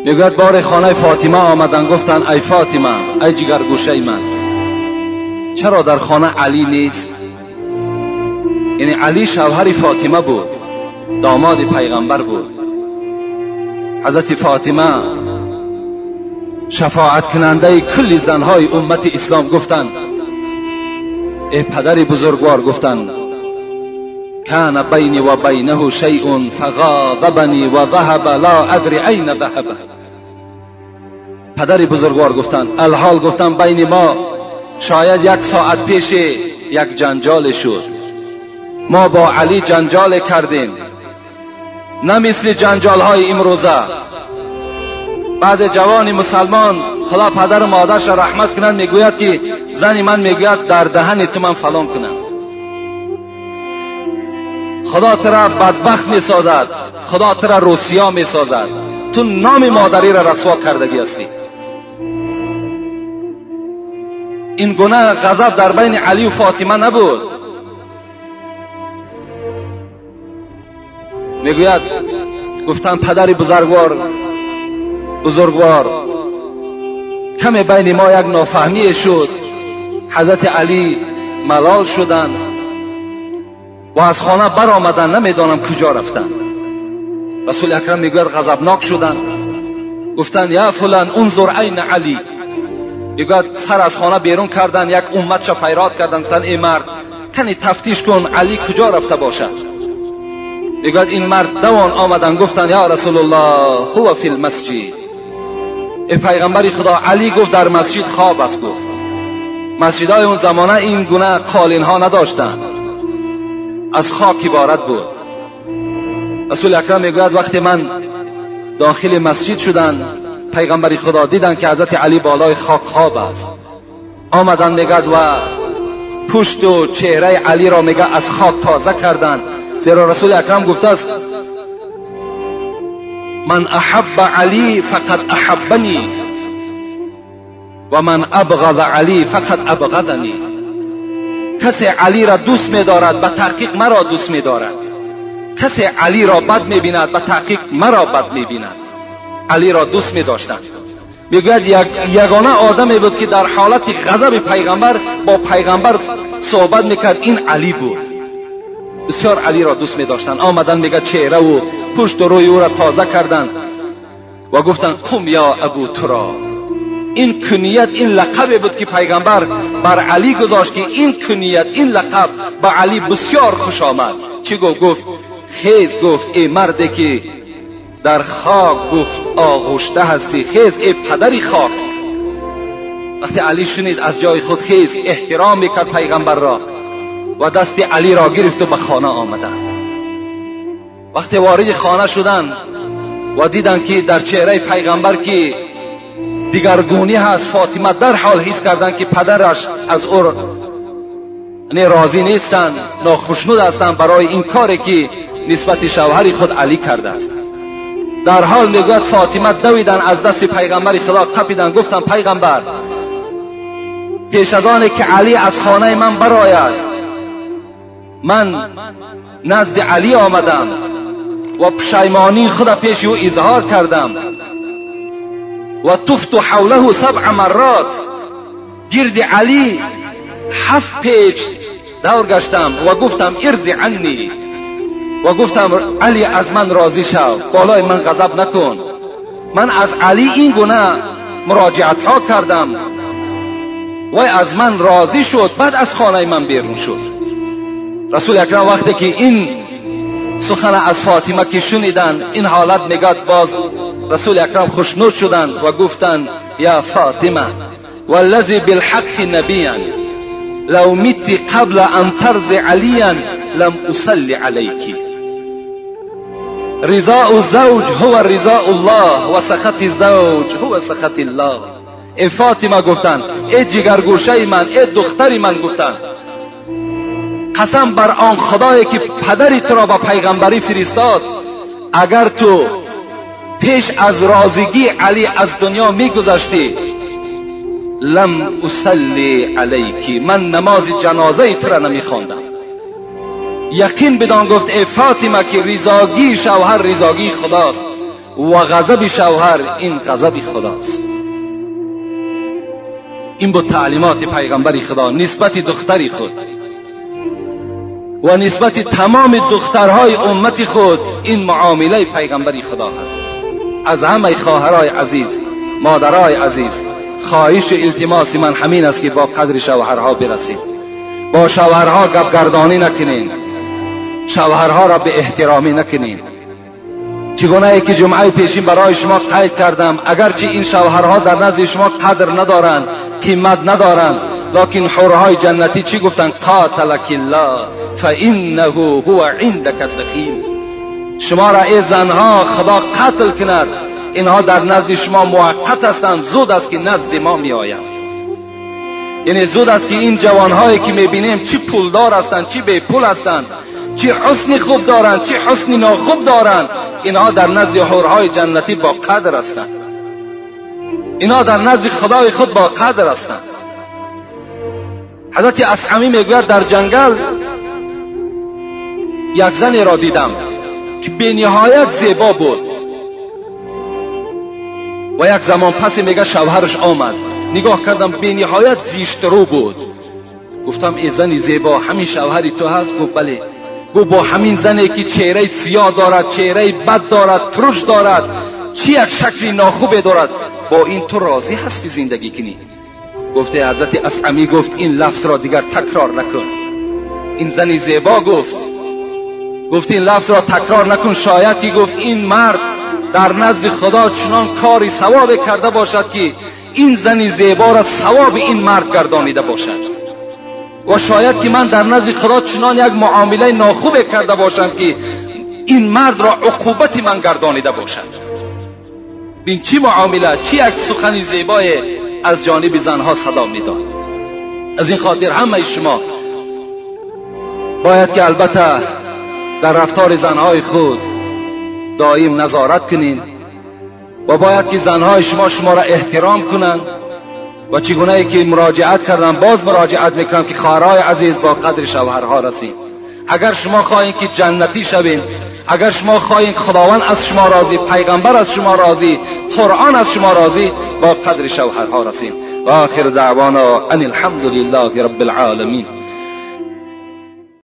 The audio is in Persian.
میگوید بار خانه فاطمه آمدن، گفتن ای فاطمه، ای جگرگوشه من، چرا در خانه علی نیست؟ یعنی علی شوهر فاطمه بود، داماد پیغمبر بود. حضرت فاطمه شفاعت کننده کل زنهای امت اسلام گفتند ای پدر بزرگوار، گفتند کان بینی و بینه شیء فغاضبنی و ذهب لا ادری این ذهب. پدر بزرگوار گفتند الحال، گفتند بین ما شاید 1 ساعت پیش یک جنجال شد، ما با علی جنجال کردیم، نه مثل جنجال های امروزه. بعض جوان مسلمان، خدا پدر و مادرش رحمت کنند، میگوید که زن من میگوید در دهن تو من فلان کنم. خدا ترا بدبخت میسازد، خدا ترا روسیا میسازد، تو نام مادری را رسوا کردگی هستی. این گناه غضب در بین علی و فاطمه نبود. میگوید گفتن پدر بزرگوار کمی بین ما یک نافهمی شد، حضرت علی ملال شدند و از خانه برآمدند، نمیدانم کجا رفتند. رسول اکرم میگوید غضبناک شدند، گفتند یا فلان انظر این علی. میگوید سر از خانه بیرون کردند، یک امت شفیرات کردند، گفتند ای مرد کنی تفتیش کن علی کجا رفته باشد. میگوید این مرد دوان آمدند، گفتند یا رسول الله هو فی المسجد. ای پیغمبر خدا، علی گفت در مسجد خواب است. گفت مسجدهای اون زمانه این گونه قالین ها نداشتند، از خاک عبارت بود. رسول اکرم میگوید وقتی من داخل مسجد شدند، پیغمبر خدا دیدند که حضرت علی بالای خاک خواب است. آمدند میگوید و پشت و چهره علی را میگه از خاک تازه کردند، زیرا رسول اکرم گفته است من احب علی فقط احبنی و من ابغض علی فقط ابغضنی. کسی علی را دوست می‌دارد به تحقیق مرا دوست می‌دارد، کسی علی را بد می‌بیند به تحقیق مرا بد می‌بیند. علی را دوست می‌داشتند. میگوید یگانه آدمی بود که در حالت غضب پیغمبر با پیغمبر صحبت می‌کرد، این علی بود. بسیار علی را دوست می‌داشتند. آمدن میگه چهره و پشت و روی او را تازه کردند و گفتند قم یا ابو تراب. این کنیت، این لقب بود که پیغمبر بر علی گذاشت که این کنیت، این لقب با علی بسیار خوش آمد. چی گفت؟ خیز، گفت ای مردی که در خاک گفت آغشته هستی، خیز ای پدری خاک. وقتی علی شنید از جای خود خیز، احترام میکرد پیغمبر را و دست علی را گرفت و به خانه آمدند. وقتی وارد خانه شدند و دیدند که در چهره پیغمبر که دیگرگونی هست، فاطمه در حال حس کردند که پدرش از او راضی نیستند، ناخشنود هستند برای این کاری که نسبت شوهر خود علی کرده است. در حال میگوید فاطمه دویدن از دست پیغمبر خدا قپیدن، گفتن پیغمبر پیش از آنی که علی از خانه من برآید، من نزد علی آمدم و پشیمانی خود پیش او اظهار کردم و طفت حوله 7 مرات، گرد علی 7 پیچ دور گشتم و گفتم ارضی عنی، و گفتم علی از من راضی شو، بالای من غضب نکن. من از علی این گونه مراجعت ها کردم و از من راضی شد، بعد از خانه من بیرون شد. رسول اکرم وقتی که این سخن از فاطمه که شنیدن این حالت میگد، باز رسول اکرم خوشنود شدند و گفتند یا فاطمه والذی بالحق نبیا لو مت قبل ان ترضی علیا لم اصلی علیکی. رضاء الزوج هو رضاء الله و سخط الزوج هو سخط الله. ای فاطمه گفتند ای جگرگوشه من، ای دختری من، گفتند قسم بر آن خدایی که پدری تو را با پیغمبری فرستاد، اگر تو پیش از راضیگی علی از دنیا میگذشتی لم اصلی علیکی، من نماز جنازه تو را نمیخواندم. یقین بدان گفت ای فاطمه که رضاگی شوهر رضاگی خداست و غضب شوهر این غضب خداست. این بود تعلیمات پیغمبر خدا نسبت دختری خود و نسبت تمام دخترهای امت خود. این معامله پیغمبر خدا هست. از همه خواهرای عزیز، مادرای عزیز، خواهش و التماس من همین است که با قدر شوهرها برسید. با شوهرها گپگردانی نکنین، شوهرها را به احترامی نکنین. چگونه ای که جمعه پیشین برای شما قید کردم، اگرچه این شوهرها در نزد شما قدر ندارند، قیمت ندارند، لکن حورهای جنتی چی گفتن؟ قاتلک الله فانه هو عندک الدخیل. شما را ای زنها خدا قتل کند، اینها در نزد شما موقت هستند، زود است که نزد ما می آیند. یعنی زود است که این جوانهایی که می بینیم چی پولدار هستند، چی بی پول هستند، چی حسن خوب دارند، چی حسن ناخوب دارند، اینها در نزد حورهای جنتی با قدر هستند. اینها در نزد خدای خود با قدر هستند. حضرت اصعمی میگوید در جنگل یک زنی را دیدم که به نهایت زیبا بود و یک زمان پس میگه شوهرش آمد، نگاه کردم به نهایت زیشت رو بود. گفتم ای زنی زیبا همین شوهری تو هست؟ گفت بله. گفت با همین زنی که چهره سیاه دارد، چهره بد دارد، ترش دارد، چی یک شکلی ناخوبه دارد، با این تو راضی هستی زندگی کنی؟ گفته حضرت اصعمی گفت این لفظ را دیگر تکرار نکن. این زنی زیبا گفت این لفظ را تکرار نکن. شاید که گفت این مرد در نزد خدا چنان کاری ثواب کرده باشد که این زنی زیبا را ثواب این مرد گردانیده باشد، و شاید که من در نزد خدا چنان یک معامله ناخوب کرده باشم که این مرد را عقوبت من گردانیده باشد. بین چی معامله، چی یک سخنی زیبای از جانب زنها صدا میداد. از این خاطر همه شما باید که البته در رفتار زنهای خود دائم نظارت کنین و باید که زنهای شما را احترام کنن. و چگونه ای که مراجعت کردم باز مراجعت میکنم که خواهرای عزیز با قدر شوهرها رسید. اگر شما خواهید که جنتی شوین، اگر شما خواهید خداوند از شما راضی، پیغمبر از شما راضی، قرآن از شما راضی، با قدر شوهرها رسید. و آخر دعوانا ان الحمد لله رب العالمین.